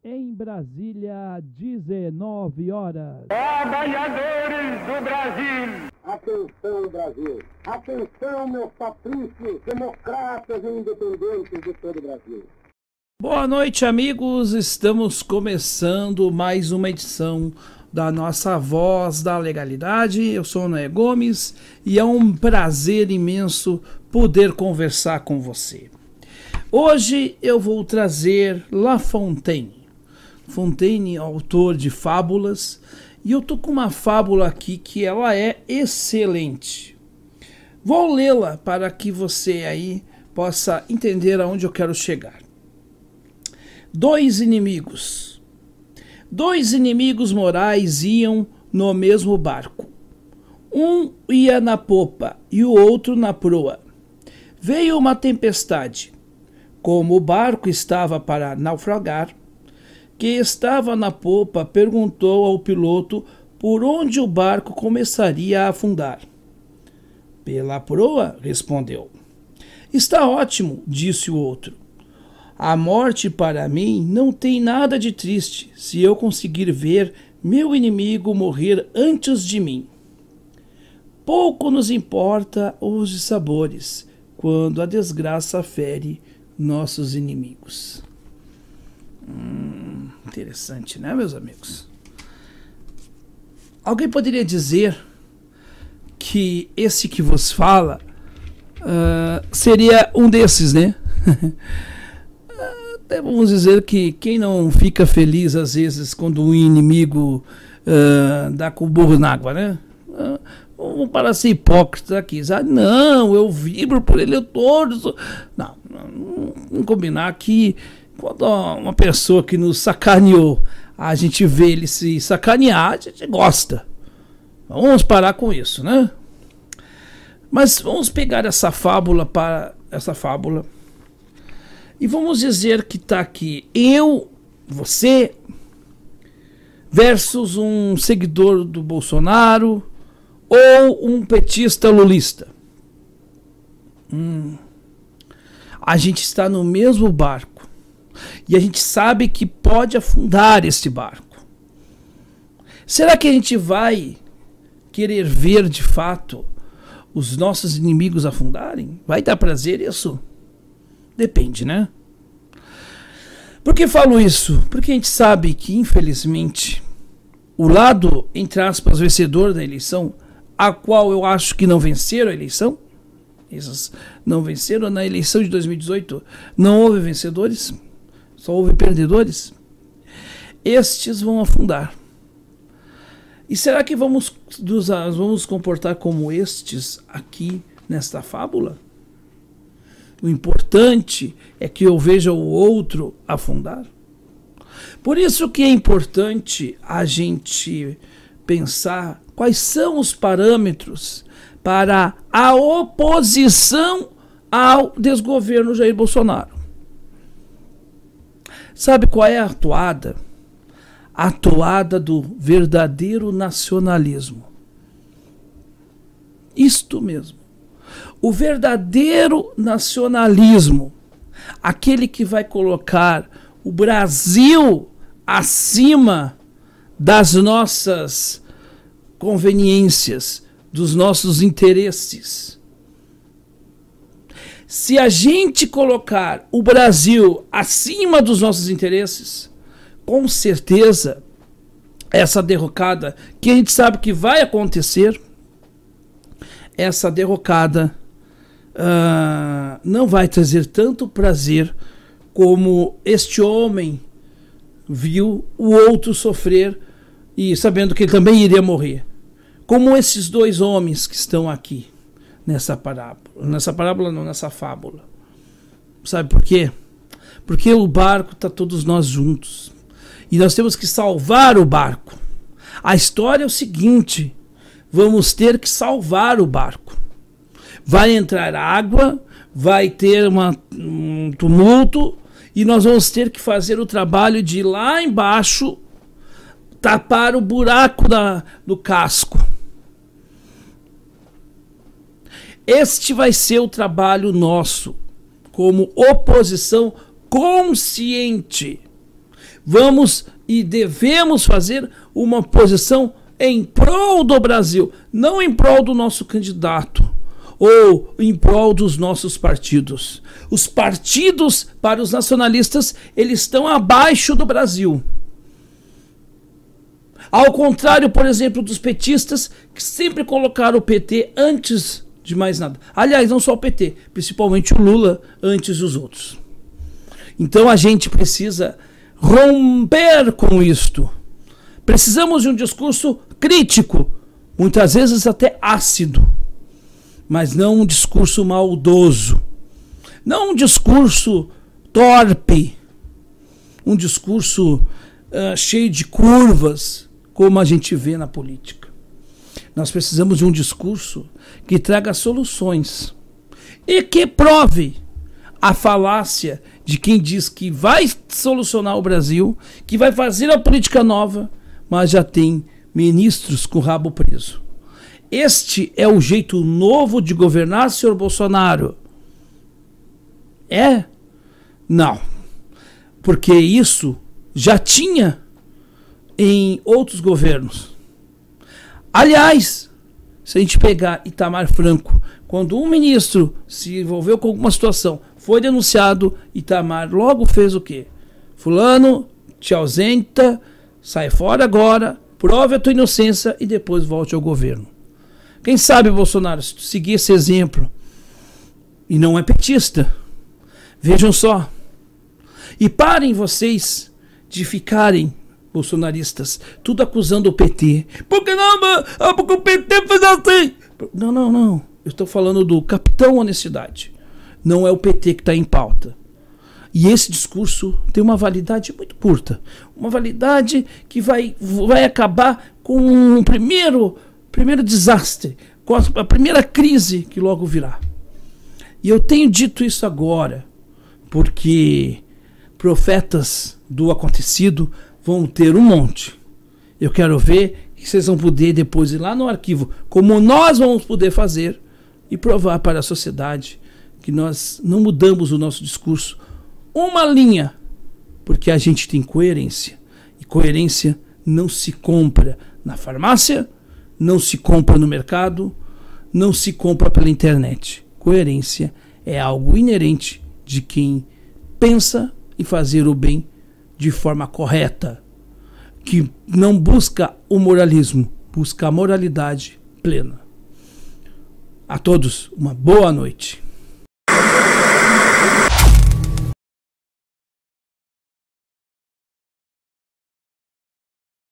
Em Brasília, 19 horas. Trabalhadores do Brasil! Atenção, Brasil! Atenção, meus patrícios, democratas e independentes de todo o Brasil! Boa noite, amigos. Estamos começando mais uma edição da nossa Voz da Legalidade. Eu sou o Noé Gomes e é um prazer imenso poder conversar com você. Hoje eu vou trazer La Fontaine. Fontaine, autor de fábulas, e eu tô com uma fábula aqui que ela é excelente. Vou lê-la para que você aí possa entender aonde eu quero chegar. Dois inimigos morais iam no mesmo barco. Um ia na popa e o outro na proa. Veio uma tempestade. Como o barco estava para naufragar, que estava na popa perguntou ao piloto por onde o barco começaria a afundar. Pela proa, respondeu. Está ótimo, disse o outro. A morte para mim não tem nada de triste se eu conseguir ver meu inimigo morrer antes de mim. Pouco nos importa os dissabores quando a desgraça fere nossos inimigos. Interessante, né, meus amigos? Alguém poderia dizer que esse que vos fala seria um desses, né? Até vamos dizer que quem não fica feliz às vezes quando um inimigo dá com o burro na água, né? Vamos para ser hipócrita aqui. Não, eu vibro por ele, eu torço. Não, vamos combinar que quando uma pessoa que nos sacaneou, a gente vê ele se sacanear, a gente gosta. Vamos parar com isso, né? Mas vamos pegar essa fábula e vamos dizer que está aqui eu, você, versus um seguidor do Bolsonaro ou um petista lulista. A gente está no mesmo barco. E a gente sabe que pode afundar este barco. Será que a gente vai querer ver de fato os nossos inimigos afundarem? Vai dar prazer isso? Depende, né? Por que falo isso? Porque a gente sabe que, infelizmente, o lado, entre aspas, vencedor da eleição, a qual eu acho que não venceram a eleição, esses não venceram na eleição de 2018, não houve vencedores, só houve perdedores. Estes vão afundar. E será que vamos comportar como estes aqui nesta fábula? O importante é que eu veja o outro afundar. Por isso que é importante a gente pensar quais são os parâmetros para a oposição ao desgoverno Jair Bolsonaro. Sabe qual é a atuada? A atuada do verdadeiro nacionalismo. Isto mesmo. O verdadeiro nacionalismo. Aquele que vai colocar o Brasil acima das nossas conveniências, dos nossos interesses. Se a gente colocar o Brasil acima dos nossos interesses, com certeza, essa derrocada, que a gente sabe que vai acontecer, essa derrocada não vai trazer tanto prazer como este homem viu o outro sofrer e sabendo que ele também iria morrer. Como esses dois homens que estão aqui. Nessa fábula. Sabe por quê? Porque o barco está todos nós juntos. E nós temos que salvar o barco. A história é o seguinte: vamos ter que salvar o barco. Vai entrar água, vai ter um tumulto, e nós vamos ter que fazer o trabalho de ir lá embaixo tapar o buraco do casco. Este vai ser o trabalho nosso, como oposição consciente. Vamos e devemos fazer uma posição em prol do Brasil, não em prol do nosso candidato ou em prol dos nossos partidos. Os partidos, para os nacionalistas, eles estão abaixo do Brasil. Ao contrário, por exemplo, dos petistas, que sempre colocaram o PT antes de mais nada. Aliás, não só o PT, principalmente o Lula antes dos outros. Então a gente precisa romper com isto. Precisamos de um discurso crítico, muitas vezes até ácido, mas não um discurso maldoso, não um discurso torpe, um discurso cheio de curvas, como a gente vê na política. Nós precisamos de um discurso que traga soluções e que prove a falácia de quem diz que vai solucionar o Brasil, que vai fazer a política nova, mas já tem ministros com o rabo preso. Este é o jeito novo de governar, senhor Bolsonaro? É? Não. Porque isso já tinha em outros governos. Aliás, se a gente pegar Itamar Franco, quando um ministro se envolveu com alguma situação, foi denunciado, Itamar logo fez o quê? Fulano, te ausenta, sai fora agora, prove a tua inocência e depois volte ao governo. Quem sabe, Bolsonaro, se tu seguir esse exemplo, e não é petista, vejam só, e parem vocês de ficarem bolsonaristas, tudo acusando o PT. Porque não, porque o PT fez assim. Não. Eu estou falando do capitão honestidade. Não é o PT que está em pauta. E esse discurso tem uma validade muito curta. Uma validade que vai acabar com o primeiro desastre, com a primeira crise que logo virá. E eu tenho dito isso agora, porque profetas do acontecido vão ter um monte. Eu quero ver que vocês vão poder depois ir lá no arquivo, como nós vamos poder fazer, e provar para a sociedade que nós não mudamos o nosso discurso uma linha, porque a gente tem coerência. E coerência não se compra na farmácia, não se compra no mercado, não se compra pela internet. Coerência é algo inerente de quem pensa em fazer o bem de forma correta, que não busca o moralismo, busca a moralidade plena. A todos, uma boa noite.